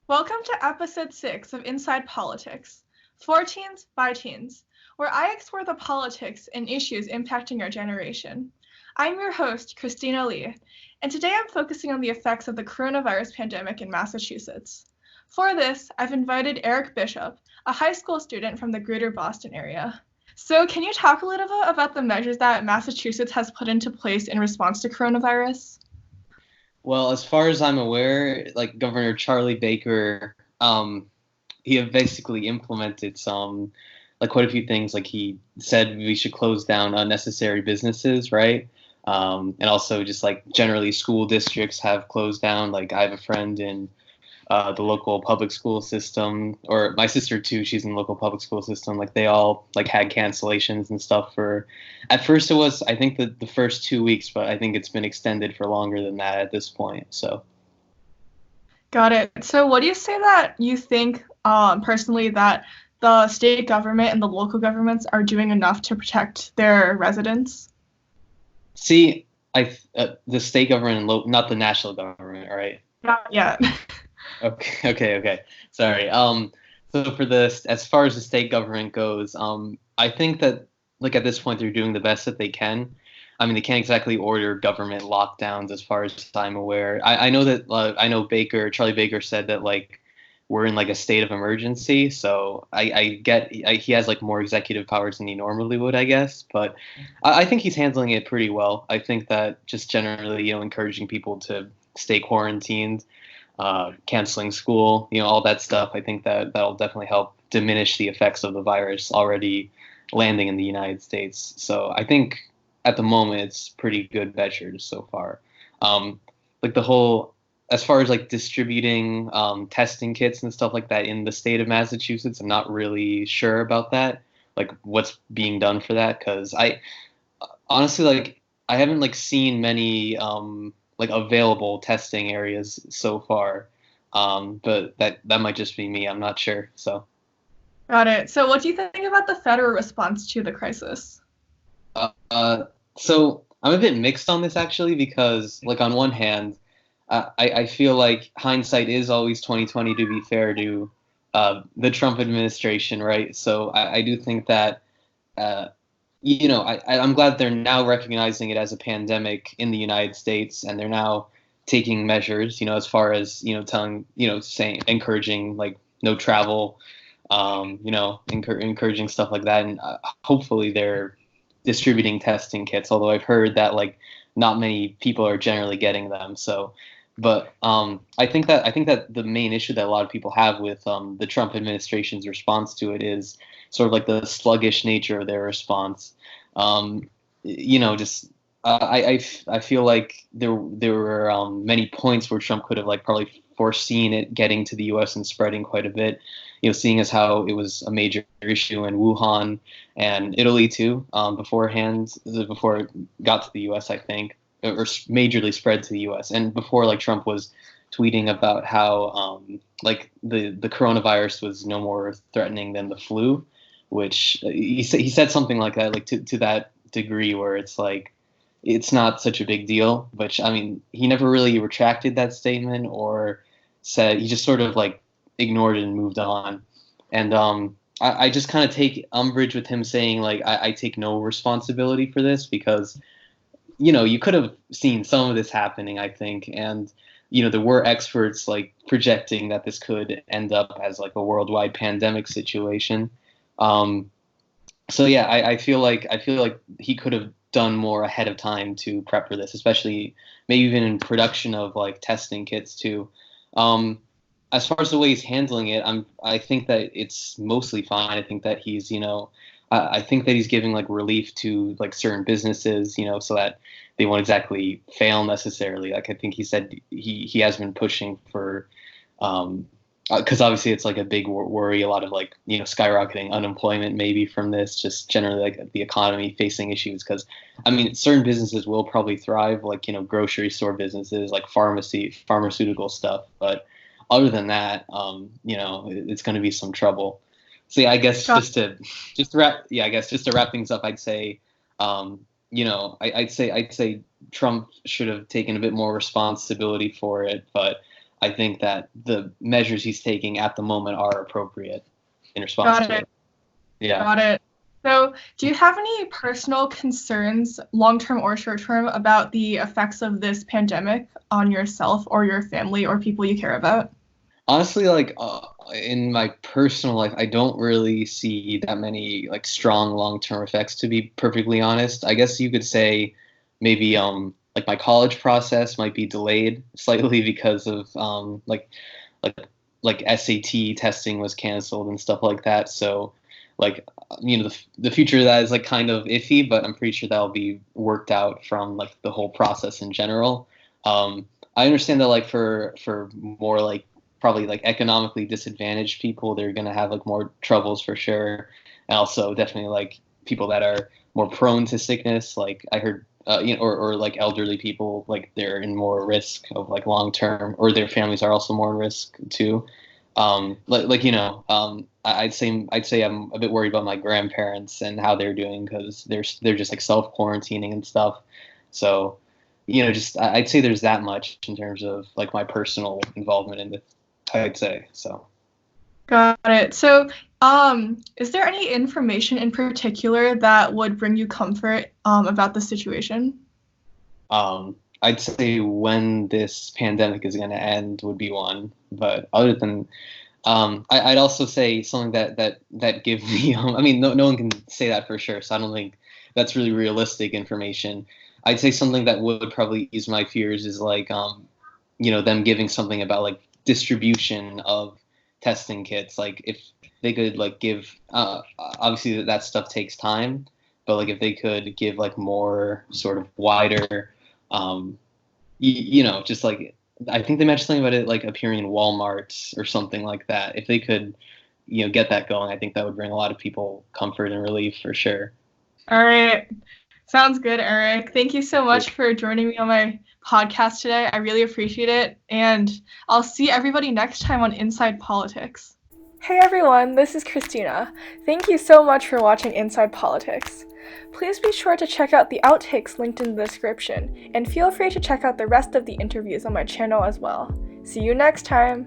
Welcome to episode 6 of Inside Politics, for teens by teens, where I explore the politics and issues impacting our generation. I'm your host, Christina Li, and today I'm focusing on the effects of the coronavirus pandemic in Massachusetts. For this, I've invited Eric Bishop, a high school student from the greater Boston area. So can you talk a little bit about the measures that Massachusetts has put into place in response to coronavirus? Well, as far as I'm aware, like Governor Charlie Baker, he have basically implemented quite a few things. Like he said, we should close down unnecessary businesses, right? And also just like generally school districts have closed down. Like I have a friend in the local public school system, or my sister too. She's in the local public school system. Like they all like had cancellations and stuff for. At first, it was I think the first 2 weeks, but I think it's been extended for longer than that at this point. So. Got it. So what do you say that you think personally that the state government and the local governments are doing enough to protect their residents? See, the state government and not the national government, right? Not yet. Okay. Sorry. So for this, as far as the state government goes, I think that like at this point they're doing the best that they can. I mean, they can't exactly order government lockdowns, as far as I'm aware. I know that I know Charlie Baker said that like we're in like a state of emergency, so he has like more executive powers than he normally would, I guess. But I think he's handling it pretty well. I think that just generally, encouraging people to stay quarantined, canceling school, all that stuff. I think that that'll definitely help diminish the effects of the virus already landing in the United States. So I think at the moment it's pretty good measures so far. Like the whole, as far as like distributing testing kits and stuff like that in the state of Massachusetts, I'm not really sure about that. Like what's being done for that, because I honestly like I haven't like seen many like available testing areas so far. But that might just be me. I'm not sure. So. Got it. So what do you think about the federal response to the crisis? So I'm a bit mixed on this actually, because like on one hand, I feel like hindsight is always 2020, to be fair to the Trump administration, right? So I do think that I'm glad they're now recognizing it as a pandemic in the United States, and they're now taking measures, as far as telling, saying, encouraging like no travel, encouraging stuff like that, and hopefully they're distributing testing kits. Although I've heard that like not many people are generally getting them. So, but I think that the main issue that a lot of people have with the Trump administration's response to it is sort of like the sluggish nature of their response. Just I feel like there were many points where Trump could have like probably foreseen it getting to the U.S. and spreading quite a bit. Seeing as how it was a major issue in Wuhan and Italy too, before it got to the U.S. I think, or majorly spread to the U.S. and before like Trump was tweeting about how like the coronavirus was no more threatening than the flu, which he said something like that, like to that degree where it's like it's not such a big deal. Which I mean, he never really retracted that statement or said, he just sort of like ignored it and moved on. And I just kind of take umbrage with him saying like I take no responsibility for this, because you could have seen some of this happening, I think, and there were experts like projecting that this could end up as like a worldwide pandemic situation. So yeah, I feel like he could have done more ahead of time to prep for this, especially maybe even in production of like testing kits too. As far as the way he's handling it, I think that it's mostly fine. I think that he's, I think that he's giving like relief to like certain businesses, so that they won't exactly fail necessarily. Like I think he said he has been pushing for, because obviously it's like a big worry, a lot of like skyrocketing unemployment maybe from this, just generally like the economy facing issues. Because I mean, certain businesses will probably thrive, like grocery store businesses, like pharmaceutical stuff, but other than that, it's going to be some trouble. So yeah, I guess just to wrap things up, I'd say, I'd say Trump should have taken a bit more responsibility for it, but I think that the measures he's taking at the moment are appropriate in response to it. Yeah. Got it. So, do you have any personal concerns, long-term or short-term, about the effects of this pandemic on yourself or your family or people you care about? Honestly, in my personal life, I don't really see that many like strong long-term effects, to be perfectly honest. I guess you could say maybe like my college process might be delayed slightly because of like like SAT testing was canceled and stuff like that. So like the future of that is like kind of iffy, but I'm pretty sure that'll be worked out from like the whole process in general. I understand that like for more like probably like economically disadvantaged people, they're gonna have like more troubles for sure, and also definitely like people that are more prone to sickness. Like I heard, or like elderly people, like they're in more risk of like long term, or their families are also more in risk too. I'd say I'm a bit worried about my grandparents and how they're doing because they're just like self quarantining and stuff. So, just I'd say there's that much in terms of like my personal involvement in it. I'd say so. Got it. So, is there any information in particular that would bring you comfort about the situation? I'd say when this pandemic is going to end would be one, but other than, I'd also say something that gives me. I mean, no one can say that for sure, so I don't think that's really realistic information. I'd say something that would probably ease my fears is like, them giving something about like distribution of testing kits. Like if they could like give, obviously that stuff takes time, but like if they could give like more sort of wider, just like I think they mentioned something about it like appearing in Walmart or something like that. If they could, get that going, I think that would bring a lot of people comfort and relief for sure. All right. Sounds good, Eric. Thank you so much for joining me on my podcast today. I really appreciate it. And I'll see everybody next time on Inside Politicz. Hey everyone, this is Christina. Thank you so much for watching Inside Politicz. Please be sure to check out the outtakes linked in the description, and feel free to check out the rest of the interviews on my channel as well. See you next time!